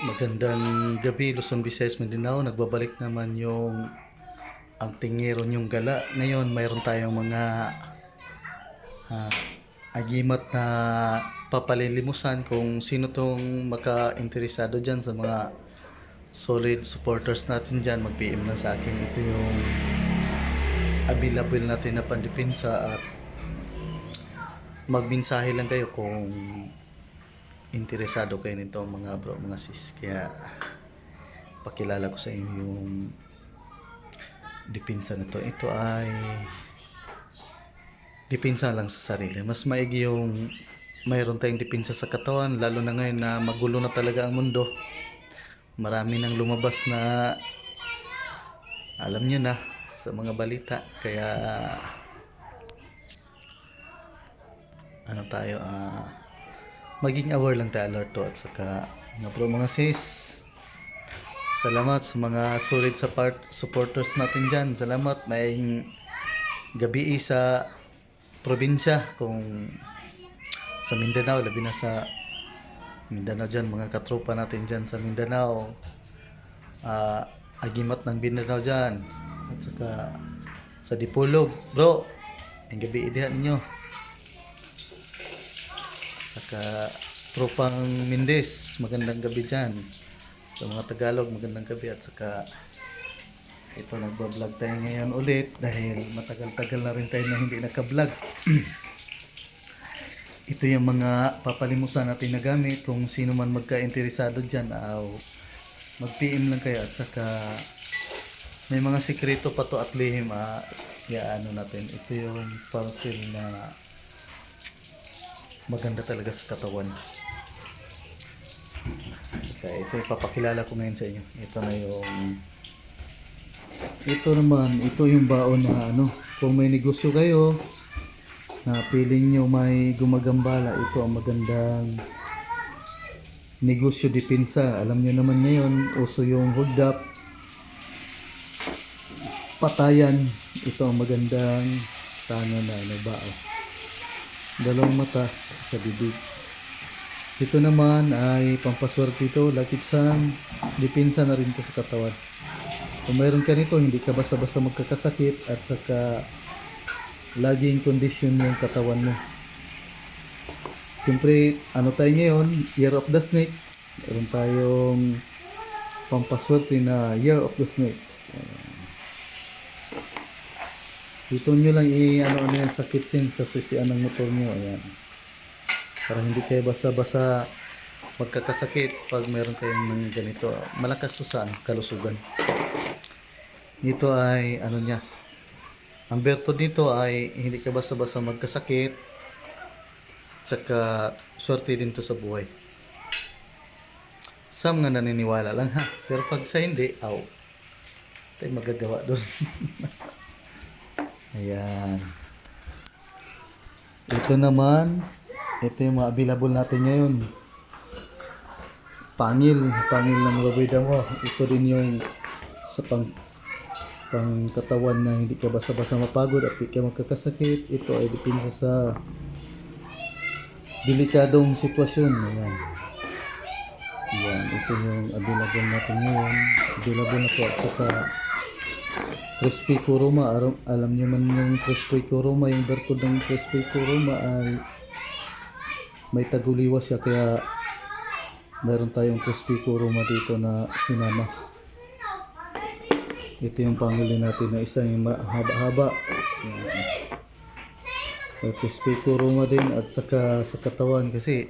Magandang gabi, Luzon, Visayas, Mindanao. Nagbabalik naman yung ang tingero yung gala. Ngayon, mayroon tayong mga ah, agimat na papalilimusan kung sino tong maka-interesado dyan sa mga solid supporters natin dyan. Mag-PM lang sa akin. Ito yung available natin na pandepensa at magmensahe lang kayo kung interesado kayo nito mga bro, mga sis. Kaya pakilala ko sa inyo yung depensa na to. Ito ay depensa lang sa sarili. Mas maigi yung mayroon tayong depensa sa katawan, lalo na ngayon na magulo na talaga ang mundo. Marami nang lumabas na alam nyo na sa mga balita. Kaya ano tayo, maging aware lang tayo, alert to. At saka mga bro, mga sis, salamat sa mga solid supporters natin dyan. Salamat. May gabi sa probinsya, kung sa Mindanao, labi na sa Mindanao dyan, mga katropa natin dyan sa Mindanao, agimat ng Mindanao dyan, at saka sa Dipolog bro, ang gabi dihan nyo, saka tropang Mindes, magandang gabi dyan sa mga Tagalog, magandang gabi. At saka ito, nagbablog tayo ngayon ulit dahil matagal-tagal na rin tayo na hindi nakablog. Ito yung mga papalimusan natin na gamit. Kung sino man magka-interesado dyan, mag-PM lang kayo. At saka may mga sikreto pa to at lihim, ano natin. Ito yung parcel na maganda talaga sa katawan. Kaya ito ipapakilala ko ngayon sa inyo. Ito yung baon na kung may negosyo kayo na feeling nyo may gumagambala, ito ang magandang negosyo depensa. Alam nyo naman ngayon, uso yung hold up, patayan. Ito ang magandang tangan na bao. Dalawang mata sa bibig. Ito naman ay pampaswerte ito, lakit sang depensa na rin ito sa katawan. Kung mayroon ka nito, hindi ka basta-basta magkakasakit, at saka laging kondisyon yung katawan mo. Siyempre, tayo ngayon, Year of the Snake. Meron tayong pampaswerte na Year of the Snake. Dito nyo lang yan sa kitchen, sa susian ng motor nyo. Ayan. Para hindi kayo basta-basta magkakasakit pag meron kayong ng ganito. Malakas to sa kalusugan. Ito ay ang berto dito ay hindi ka basta-basta magkasakit, saka swerte din to sa buhay. Some nga naniniwala lang ha, pero pag sa hindi, tayo magagawa doon. Ayan. Ito naman, ito yung mga available natin ngayon. Pangil ng lubida mo. Ito din yung sa pang katawan na hindi ka basta-basta mapagod at hindi ka magkakasakit. Ito ay depende sa delikadong sitwasyon. Ayan. Ayan. Ito yung available natin ngayon. Available na po. At saka crispy kuruma. Alam nyo man yung crispy kuruma, yung barcode ng crispy kuruma ay may taguliwas siya, kaya meron tayong crispy kuruma dito na sinama. Ito yung panguli natin na isang haba-haba. May crispy kuruma din, at saka sa katawan, kasi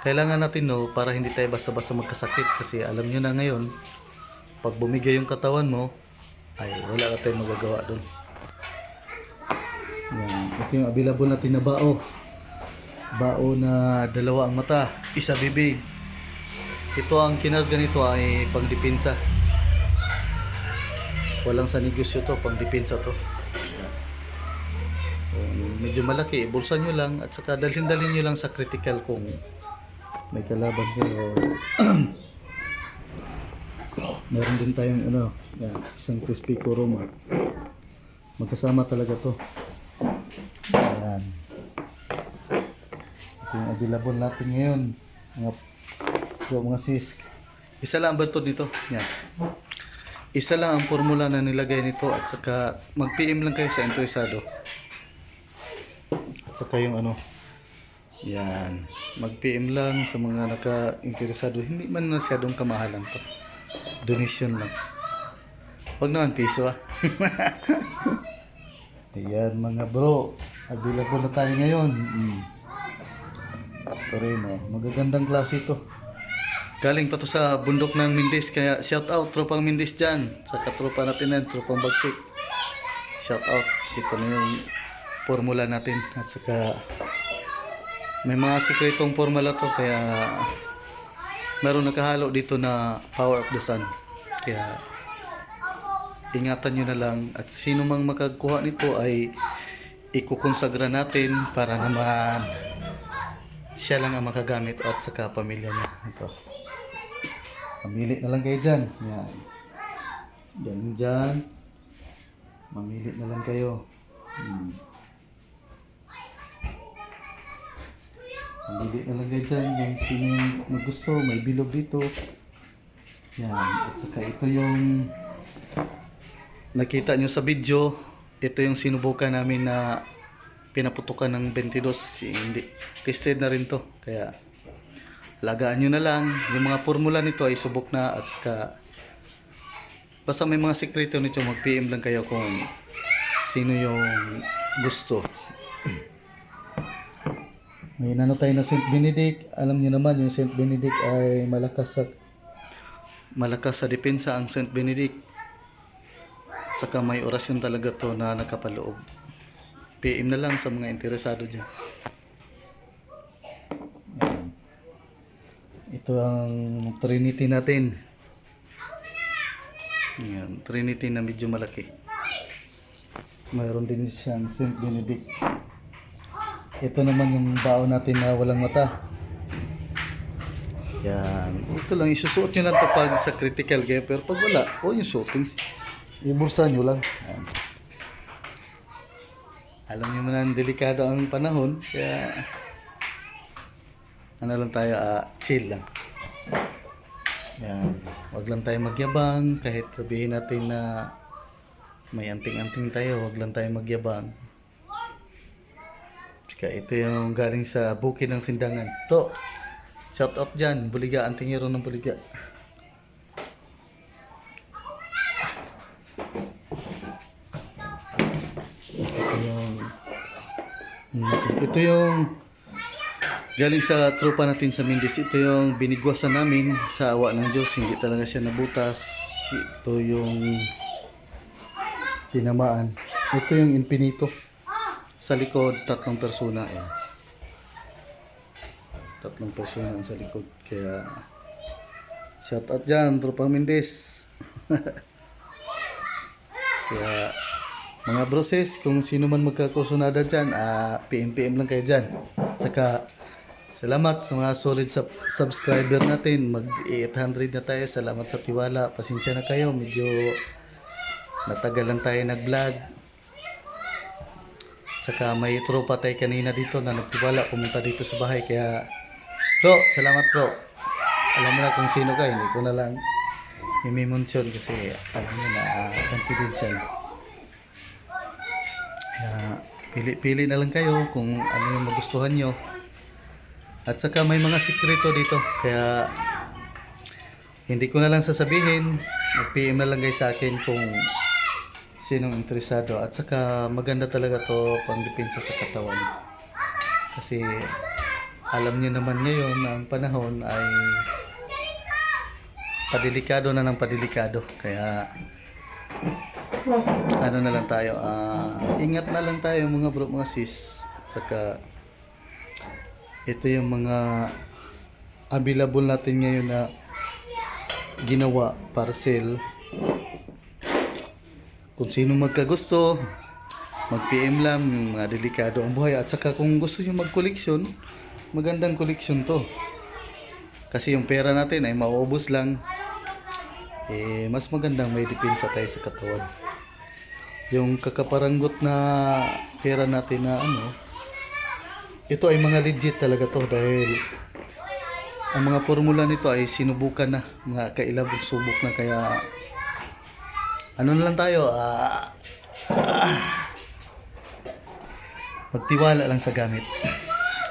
kailangan natin para hindi tayo basta-basta magkasakit. Kasi alam nyo na ngayon, pag bumigay yung katawan mo, ay wala na tayong magagawa doon. Ito yung available natin na bao na dalawa ang mata, isa bibig. Ito ang kinarga nito ay pangdepensa. Walang sa negosyo to, pangdepensa to. Medyo malaki, bulsa nyo lang, at saka dalhin-dalhin nyo lang sa critical kung may kalaban kayo. Meron din tayong isang crispy kuruma. Magkasama talaga to. Ayan. Ito yung available natin ngayon, mga sis. Isa lang ang bertud nito. Yan. Isa lang ang formula na nilagay nito at saka mag-PM lang kayo sa interesado. At saka yung ano, yan, mag-PM lang sa mga naka-interesado. Hindi man masyadong kamahalan to. Donation lang. Huwag naman piso ah. Ayan mga bro, available na tayo ngayon. Ito rin oh, magagandang klase ito. Galing pa to sa bundok ng Mindis, kaya shout out tropang Mindis dyan. Sa katropa natin yan, tropang Bagsik. Shout out, ito na yung formula natin. At saka may mga sikretong formula to, kaya meron nakahalo dito na power of the sun. Kaya ingatan nyo na lang, at sino mang makagkuha nito ay ikukonsagra natin para naman siya lang ang makagamit at saka pamilya niya. Ito. Mamili na lang kayo dyan. Yan. Yan dyan. Mamili na lang kayo. Mamili na lang kayo dyan. Yung sino yung gusto, may bilog dito. Yan. At saka ito yung nakita nyo sa video. Ito yung sinubukan namin na pinaputukan ng 22. Hindi. Tested na rin to. Kaya alagaan nyo na lang. Yung mga formula nito ay subok na, at saka basta may mga sekreto nito, mag-PM lang kayo kung sino yung gusto. May nano tayo na Saint Benedict. Alam nyo naman yung Saint Benedict ay malakas sa depensa ang Saint Benedict. Saka may orasyon talaga to na nakapaloob. PM na lang sa mga interesado dyan. Ito ang Trinity natin. Yan, Trinity na medyo malaki. Mayroon din siyang Saint Benedict. Ito naman yung baon natin na walang mata. Yan. Ito lang, isusuot nyo lang ito pag sa critical game. Pero pag wala, yung shootings, ibursa nyo lang. Yan. Alam nyo man, delikado ang panahon. Kaya ano lang tayo, chill lang. Yan. Wag lang tayo magyabang. Kahit sabihin natin na may anting-anting tayo, wag lang tayo magyabang. Kaya ito yung galing sa bukid ng Sindangan. To, shout out dyan. Buliga, antingero ng Buliga. Ito yung galing sa tropa natin sa Mindis. Ito yung binigwasan namin sa awa ng Diyos. Hindi talaga siya nabutas. Ito yung tinamaan. Ito yung infinito. Sa likod, 3 persona. Eh. 3 persona sa likod. Kaya shout out dyan, tropa Mindis. Kaya mga broses, kung sino man magkakusunada dyan, PM lang kayo dyan. Saka salamat sa mga solid subscriber natin. Mag 800 na tayo. Salamat sa tiwala. Pasensya na kayo. Medyo natagalan tayo nag-vlog. Saka may tropa tayo kanina dito na nagtiwala. Pumunta dito sa bahay. Kaya bro, salamat bro. Alam mo na kung sino ka. Hindi ko na lang i-mention kasi alam mo na confidential. Kaya pili-pili na lang kayo kung ano yung magustuhan nyo. At saka may mga sikreto dito. Kaya hindi ko na lang sasabihin. Mag-PM na lang guys sa akin kung sinong interesado. At saka maganda talaga to pang depensa sa katawan. Kasi alam niyo naman ngayon na ang panahon ay padelikado na ng padelikado. Kaya ano na lang tayo, ingat na lang tayo mga bro, mga sis. Saka ito yung mga available natin ngayon na ginawa para sale. Kung sino magkagusto, mag-PM lang. Mga delikado ang buhay. At saka kung gusto nyo mag-collection, magandang collection to. Kasi yung pera natin ay mauubos lang. Mas magandang may depensa tayo sa katawan. Yung kakaparanggot na pera natin na ito ay mga legit talaga to, dahil ang mga formula nito ay sinubukan na, mga kailabong subok na, kaya ano na lang tayo, magtiwala lang sa gamit.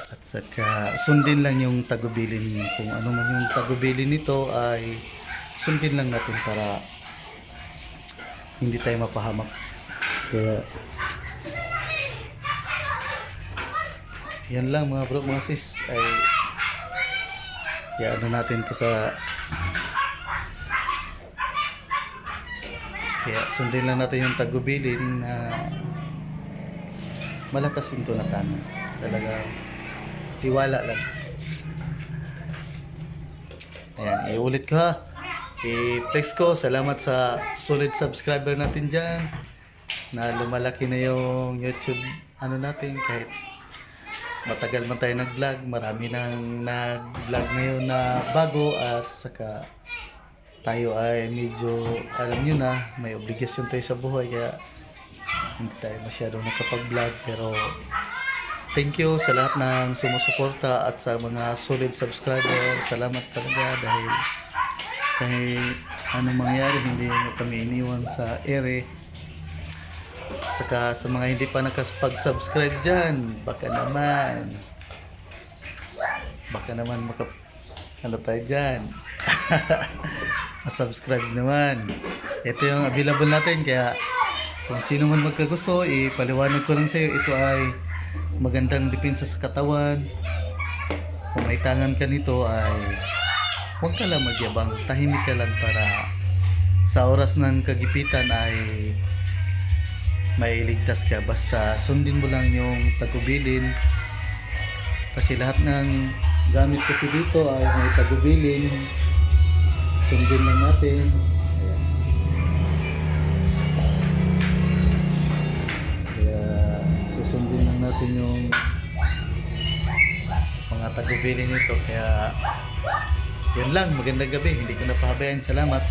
At saka sundin lang yung tagubilin, kung ano man yung tagubilin nito ay sundin lang natin para hindi tayo mapahamak. Kaya yan lang mga bro, mga sis, ay kaya ano natin to sa, kaya sundin lang natin yung tagubilin na malakas yung tunatan. Talaga tiwala lang. Ayan, iulit ko ha. I-flex ko, salamat sa solid subscriber natin dyan, na lumalaki na yung YouTube ano natin. Kahit matagal man tayo nag-vlog, marami nang nag-vlog ngayon na bago, at saka tayo ay medyo, alam nyo na, may obligasyon tayo sa buhay, kaya hindi tayo masyadong nakapag-vlog. Pero thank you sa lahat ng sumusuporta at sa mga solid subscriber. Salamat talaga, dahil kahit anong mangyari, hindi nyo kami iniwan sa ere. Saka sa mga hindi pa nakapag-subscribe dyan, baka naman ano tayo dyan. Subscribe naman. Ito yung available natin, kaya kung sino man magkagusto, ipaliwanag ko lang sa iyo. Ito ay magandang depensa sa katawan. Kung may tangan ka nito, ay huwag ka lang magyabang, tahimik ka lang, para sa oras ng kagipitan ay mailigtas ka. Basta sundin mo lang yung tagubilin, kasi lahat ng gamit kasi dito ay may tagubilin. Sundin lang natin. Ayan. Kaya susundin lang natin yung mga tagubilin nito. Kaya yan lang, magandang gabi, hindi ko napahabayan. Salamat.